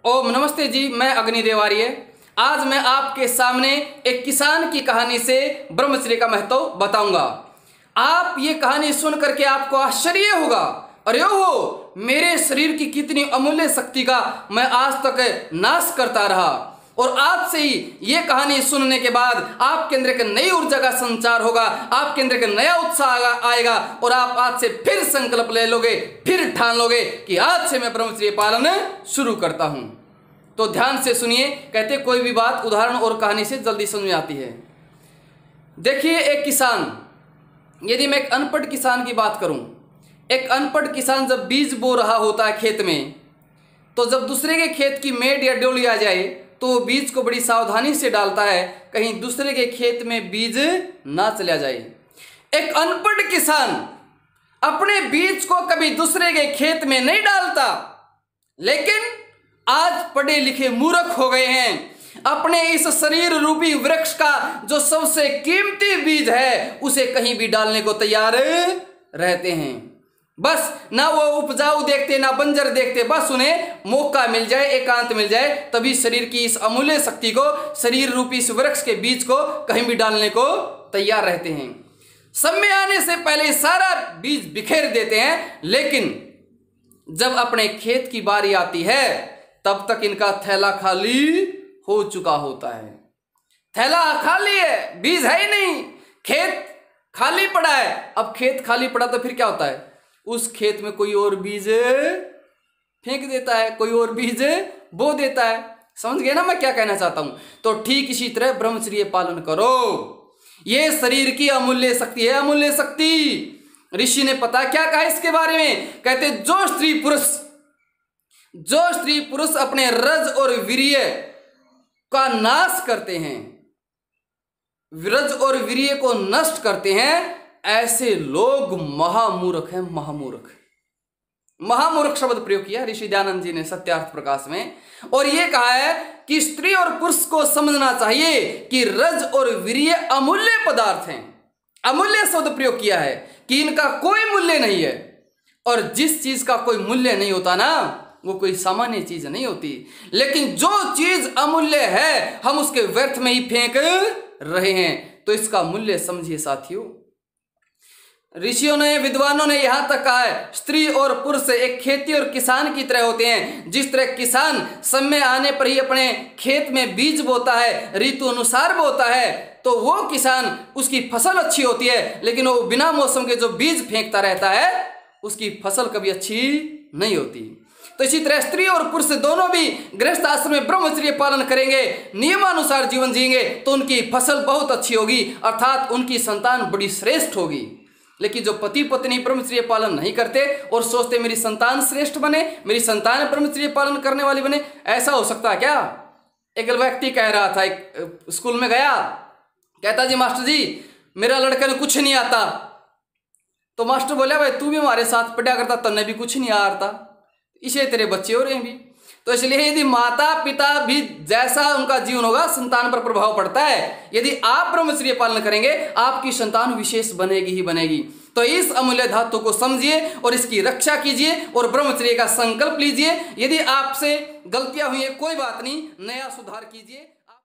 ओम नमस्ते जी, मैं अग्निदेव आर्य। आज मैं आपके सामने एक किसान की कहानी से ब्रह्मचर्य का महत्व बताऊंगा। आप ये कहानी सुन करके आपको आश्चर्य होगा, अरे हो, मेरे शरीर की कितनी अमूल्य शक्ति का मैं आज तक नाश करता रहा। और आज से ही ये कहानी सुनने के बाद आपके अंदर एक नई ऊर्जा का संचार होगा, आपके अंदर एक नया उत्साह आएगा और आप आज से फिर संकल्प ले लोगे, फिर ठान लोगे कि आज से मैं ब्रह्मचर्य पालन शुरू करता हूं। तो ध्यान से सुनिए, कहते कोई भी बात उदाहरण और कहानी से जल्दी समझ में आती है। देखिए, एक किसान, यदि मैं एक अनपढ़ किसान की बात करूं, एक अनपढ़ किसान जब बीज बो रहा होता है खेत में, तो जब दूसरे के खेत की मेड़ या डोली आ जाए तो वो बीज को बड़ी सावधानी से डालता है, कहीं दूसरे के खेत में बीज ना चला जाए। एक अनपढ़ किसान अपने बीज को कभी दूसरे के खेत में नहीं डालता, लेकिन आज पढ़े लिखे मूर्ख हो गए हैं। अपने इस शरीर रूपी वृक्ष का जो सबसे कीमती बीज है उसे कहीं भी डालने को तैयार रहते हैं। बस ना वो उपजाऊ देखते, ना बंजर देखते, बस उन्हें मौका मिल जाए, एकांत मिल जाए, तभी शरीर की इस अमूल्य शक्ति को, शरीर रूपी इस वृक्ष के बीज को कहीं भी डालने को तैयार रहते हैं। समय आने से पहले सारा बीज बिखेर देते हैं, लेकिन जब अपने खेत की बारी आती है तब तक इनका थैला खाली हो चुका होता है। थैला खाली है, बीज है ही नहीं, खेत खाली पड़ा है। अब खेत खाली पड़ा तो फिर क्या होता है, उस खेत में कोई और बीज फेंक देता है, कोई और बीज बो देता है। समझ गए ना मैं क्या कहना चाहता हूं? तो ठीक इसी तरह ब्रह्मचर्य पालन करो। ये शरीर की अमूल्य शक्ति है, अमूल्य शक्ति। ऋषि ने पता क्या कहा इसके बारे में? कहते जो स्त्री पुरुष अपने रज और वीर्य का नाश करते हैं, रज और वीर्य को नष्ट करते हैं, ऐसे लोग महामूर्ख हैं। महामूर्ख शब्द प्रयोग किया ऋषि दयानंद जी ने सत्यार्थ प्रकाश में। और ये कहा है कि स्त्री और पुरुष को समझना चाहिए कि रज और वीर्य अमूल्य पदार्थ हैं। अमूल्य शब्द प्रयोग किया है कि इनका कोई मूल्य नहीं है। और जिस चीज का कोई मूल्य नहीं होता ना, वो कोई सामान्य चीज नहीं होती। लेकिन जो चीज अमूल्य है हम उसके व्यर्थ में ही फेंक रहे हैं। तो इसका मूल्य समझिए साथियों। ऋषियों ने, विद्वानों ने यहां तक कहा है, स्त्री और पुरुष एक खेती और किसान की तरह होते हैं। जिस तरह किसान समय आने पर ही अपने खेत में बीज बोता है, ऋतु अनुसार बोता है, तो वो किसान, उसकी फसल अच्छी होती है। लेकिन वो बिना मौसम के जो बीज फेंकता रहता है उसकी फसल कभी अच्छी नहीं होती। तो इसी तरह स्त्री और पुरुष दोनों भी गृहस्थ आश्रम में ब्रह्मचर्य पालन करेंगे, नियमानुसार जीवन जिएंगे, तो उनकी फसल बहुत अच्छी होगी, अर्थात उनकी संतान बड़ी श्रेष्ठ होगी। लेकिन जो पति पत्नी ब्रह्मचर्य पालन नहीं करते और सोचते मेरी संतान श्रेष्ठ बने, मेरी संतान ब्रह्मचर्य पालन करने वाली बने, ऐसा हो सकता है क्या? एक व्यक्ति कह रहा था, एक स्कूल में गया, कहता जी मास्टर जी मेरा लड़के ने कुछ नहीं आता। तो मास्टर बोला भाई तू भी हमारे साथ पढ़ा करता, तन्ने भी कुछ नहीं आता, इसे तेरे बच्चे हो रहे हैं भी। तो इसलिए यदि माता पिता भी जैसा उनका जीवन होगा, संतान पर प्रभाव पड़ता है। यदि आप ब्रह्मचर्य पालन करेंगे आपकी संतान विशेष बनेगी ही बनेगी। तो इस अमूल्य धातु को समझिए और इसकी रक्षा कीजिए और ब्रह्मचर्य का संकल्प लीजिए। यदि आपसे गलतियां हुई है कोई बात नहीं, नया सुधार कीजिए।